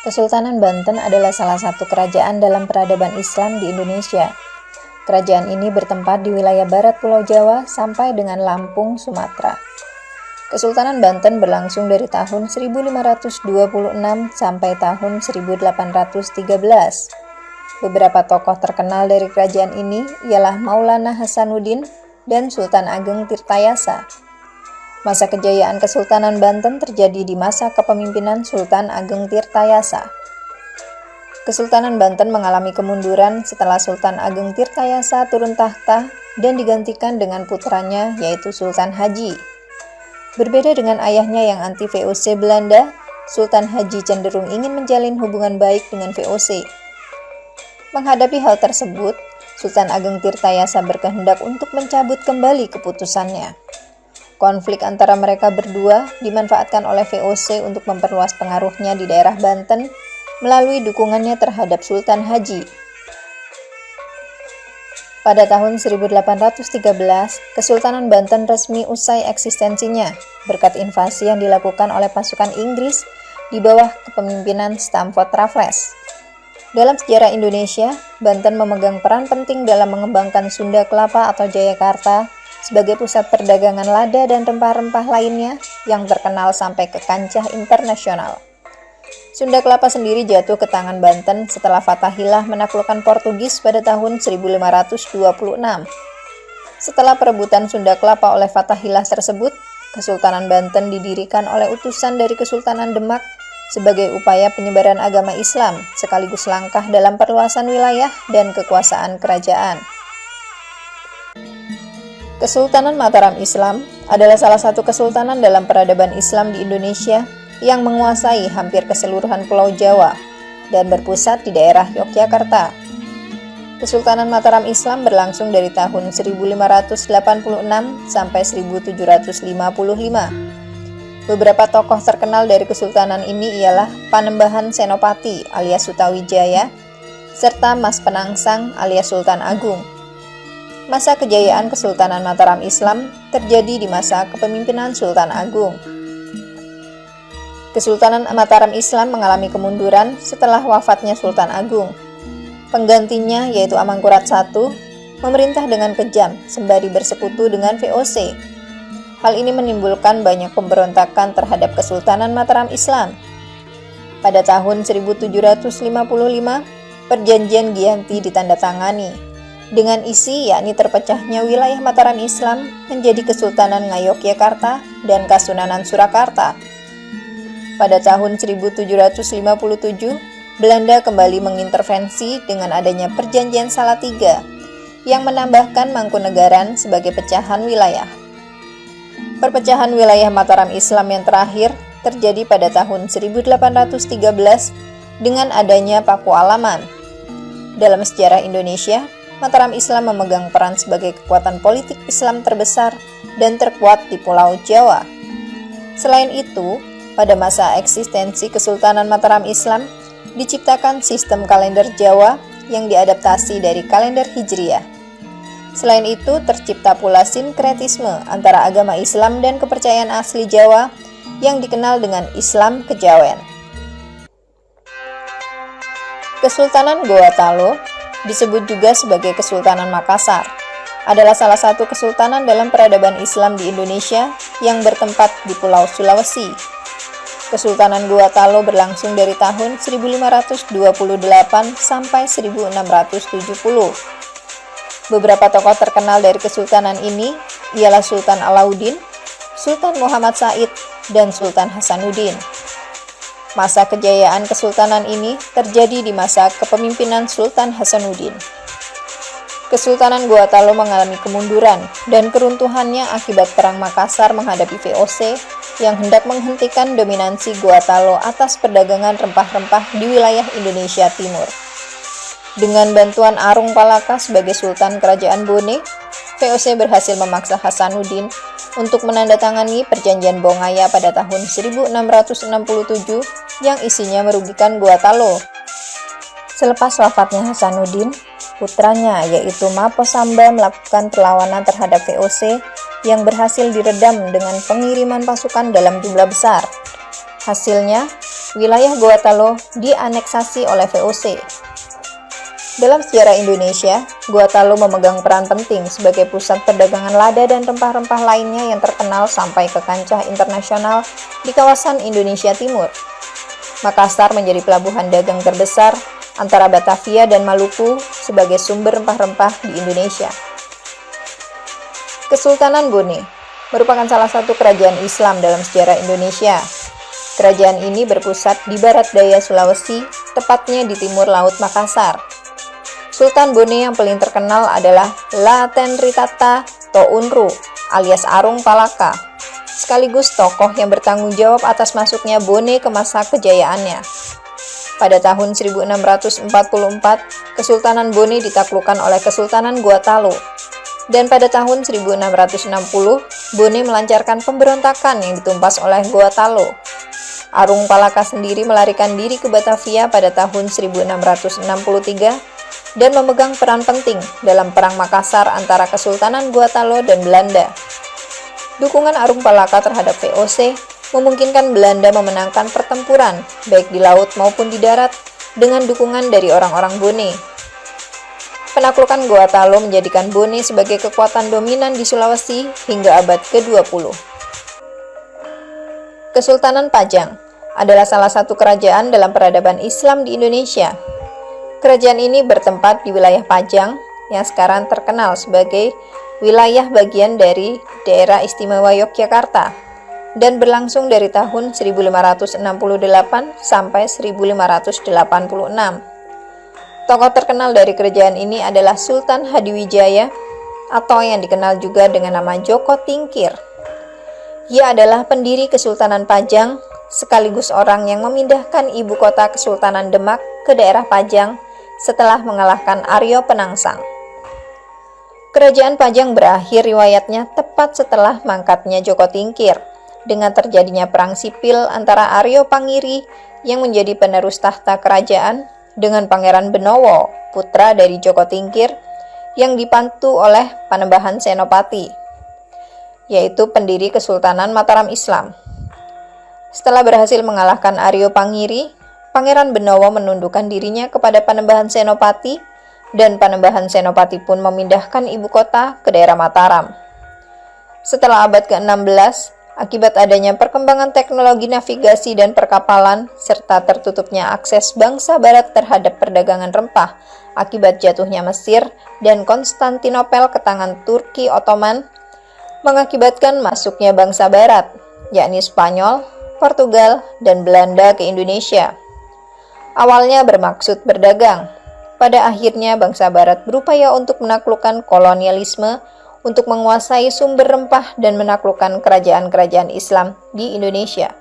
Kesultanan Banten adalah salah satu kerajaan dalam peradaban Islam di Indonesia. Kerajaan ini bertempat di wilayah barat Pulau Jawa sampai dengan Lampung, Sumatera. Kesultanan Banten berlangsung dari tahun 1526 sampai tahun 1813. Beberapa tokoh terkenal dari kerajaan ini ialah Maulana Hasanuddin dan Sultan Ageng Tirtayasa. Masa kejayaan Kesultanan Banten terjadi di masa kepemimpinan Sultan Ageng Tirtayasa. Kesultanan Banten mengalami kemunduran setelah Sultan Ageng Tirtayasa turun tahta dan digantikan dengan putranya yaitu Sultan Haji. Berbeda dengan ayahnya yang anti VOC Belanda, Sultan Haji cenderung ingin menjalin hubungan baik dengan VOC. Menghadapi hal tersebut, Sultan Ageng Tirtayasa berkehendak untuk mencabut kembali keputusannya. Konflik antara mereka berdua dimanfaatkan oleh VOC untuk memperluas pengaruhnya di daerah Banten melalui dukungannya terhadap Sultan Haji. Pada tahun 1813, Kesultanan Banten resmi usai eksistensinya berkat invasi yang dilakukan oleh pasukan Inggris di bawah kepemimpinan Stamford Raffles. Dalam sejarah Indonesia, Banten memegang peran penting dalam mengembangkan Sunda Kelapa atau Jayakarta sebagai pusat perdagangan lada dan rempah-rempah lainnya yang terkenal sampai ke kancah internasional. Sunda Kelapa sendiri jatuh ke tangan Banten setelah Fatahillah menaklukkan Portugis pada tahun 1526. Setelah perebutan Sunda Kelapa oleh Fatahillah tersebut, Kesultanan Banten didirikan oleh utusan dari Kesultanan Demak sebagai upaya penyebaran agama Islam sekaligus langkah dalam perluasan wilayah dan kekuasaan kerajaan. Kesultanan Mataram Islam adalah salah satu kesultanan dalam peradaban Islam di Indonesia yang menguasai hampir keseluruhan Pulau Jawa dan berpusat di daerah Yogyakarta. Kesultanan Mataram Islam berlangsung dari tahun 1586 sampai 1755. Beberapa tokoh terkenal dari kesultanan ini ialah Panembahan Senopati alias Sutawijaya serta Mas Penangsang alias Sultan Agung. Masa kejayaan Kesultanan Mataram Islam terjadi di masa kepemimpinan Sultan Agung. Kesultanan Mataram Islam mengalami kemunduran setelah wafatnya Sultan Agung. Penggantinya yaitu Amangkurat I memerintah dengan kejam sembari bersekutu dengan VOC. Hal ini menimbulkan banyak pemberontakan terhadap Kesultanan Mataram Islam. Pada tahun 1755, Perjanjian Giyanti ditandatangani dengan isi yakni terpecahnya wilayah Mataram Islam menjadi Kesultanan Ngayogyakarta dan Kasunanan Surakarta. Pada tahun 1757, Belanda kembali mengintervensi dengan adanya Perjanjian Salatiga yang menambahkan Mangkunegaran sebagai pecahan wilayah. Perpecahan wilayah Mataram Islam yang terakhir terjadi pada tahun 1813 dengan adanya Pakualaman. Dalam sejarah Indonesia, Mataram Islam memegang peran sebagai kekuatan politik Islam terbesar dan terkuat di Pulau Jawa. Selain itu, pada masa eksistensi Kesultanan Mataram Islam, diciptakan sistem kalender Jawa yang diadaptasi dari kalender Hijriah. Selain itu, tercipta pula sinkretisme antara agama Islam dan kepercayaan asli Jawa yang dikenal dengan Islam Kejawen. Kesultanan Goa Talo disebut juga sebagai Kesultanan Makassar, adalah salah satu kesultanan dalam peradaban Islam di Indonesia yang bertempat di Pulau Sulawesi. Kesultanan Goa Talo berlangsung dari tahun 1528 sampai 1670. Beberapa tokoh terkenal dari kesultanan ini ialah Sultan Alauddin, Sultan Muhammad Said, dan Sultan Hasanuddin. Masa kejayaan kesultanan ini terjadi di masa kepemimpinan Sultan Hasanuddin. Kesultanan Goa Talo mengalami kemunduran dan keruntuhannya akibat Perang Makassar menghadapi VOC yang hendak menghentikan dominansi Goa Talo atas perdagangan rempah-rempah di wilayah Indonesia Timur. Dengan bantuan Arung Palaka sebagai Sultan Kerajaan Bone, VOC berhasil memaksa Hasanuddin untuk menandatangani Perjanjian Bongaya pada tahun 1667 yang isinya merugikan Goa Talo. Selepas wafatnya Hasanuddin, putranya yaitu Mapo Samba melakukan perlawanan terhadap VOC yang berhasil diredam dengan pengiriman pasukan dalam jumlah besar. Hasilnya, wilayah Gorontalo dianeksasi oleh VOC. Dalam sejarah Indonesia, Gorontalo memegang peran penting sebagai pusat perdagangan lada dan rempah-rempah lainnya yang terkenal sampai ke kancah internasional di kawasan Indonesia Timur. Makassar menjadi pelabuhan dagang terbesar antara Batavia dan Maluku sebagai sumber rempah-rempah di Indonesia. Kesultanan Bone merupakan salah satu kerajaan Islam dalam sejarah Indonesia. Kerajaan ini berpusat di barat daya Sulawesi, tepatnya di timur Laut Makassar. Sultan Bone yang paling terkenal adalah Latenritata Tounru alias Arung Palaka, sekaligus tokoh yang bertanggung jawab atas masuknya Bone ke masa kejayaannya. Pada tahun 1644, Kesultanan Bone ditaklukkan oleh Kesultanan Gorontalo, dan pada tahun 1660, Bone melancarkan pemberontakan yang ditumpas oleh Gorontalo. Arung Palaka sendiri melarikan diri ke Batavia pada tahun 1663 dan memegang peran penting dalam Perang Makassar antara Kesultanan Gorontalo dan Belanda. Dukungan Arung Palaka terhadap VOC memungkinkan Belanda memenangkan pertempuran baik di laut maupun di darat dengan dukungan dari orang-orang Bone. Penaklukan Gorontalo menjadikan Bone sebagai kekuatan dominan di Sulawesi hingga abad ke-20. Kesultanan Pajang adalah salah satu kerajaan dalam peradaban Islam di Indonesia. Kerajaan ini bertempat di wilayah Pajang yang sekarang terkenal sebagai wilayah bagian dari Daerah Istimewa Yogyakarta dan berlangsung dari tahun 1568 sampai 1586. Tokoh terkenal dari kerajaan ini adalah Sultan Hadiwijaya atau yang dikenal juga dengan nama Joko Tingkir. Ia adalah pendiri Kesultanan Pajang sekaligus orang yang memindahkan ibu kota Kesultanan Demak ke daerah Pajang setelah mengalahkan Aryo Penangsang. Kerajaan Pajang berakhir riwayatnya tepat setelah mangkatnya Joko Tingkir dengan terjadinya perang sipil antara Aryo Pangiri yang menjadi penerus tahta kerajaan dengan Pangeran Benowo, putra dari Joko Tingkir yang dibantu oleh Panembahan Senopati, yaitu pendiri Kesultanan Mataram Islam. Setelah berhasil mengalahkan Aryo Pangiri, Pangeran Benowo menundukkan dirinya kepada Panembahan Senopati, dan Panembahan Senopati pun memindahkan ibu kota ke daerah Mataram. Setelah abad ke-16, akibat adanya perkembangan teknologi navigasi dan perkapalan, serta tertutupnya akses bangsa Barat terhadap perdagangan rempah, akibat jatuhnya Mesir dan Konstantinopel ke tangan Turki Ottoman, mengakibatkan masuknya bangsa Barat, yakni Spanyol, Portugal, dan Belanda ke Indonesia. Awalnya bermaksud berdagang. Pada akhirnya bangsa Barat berupaya untuk menaklukkan kolonialisme, untuk menguasai sumber rempah dan menaklukkan kerajaan-kerajaan Islam di Indonesia.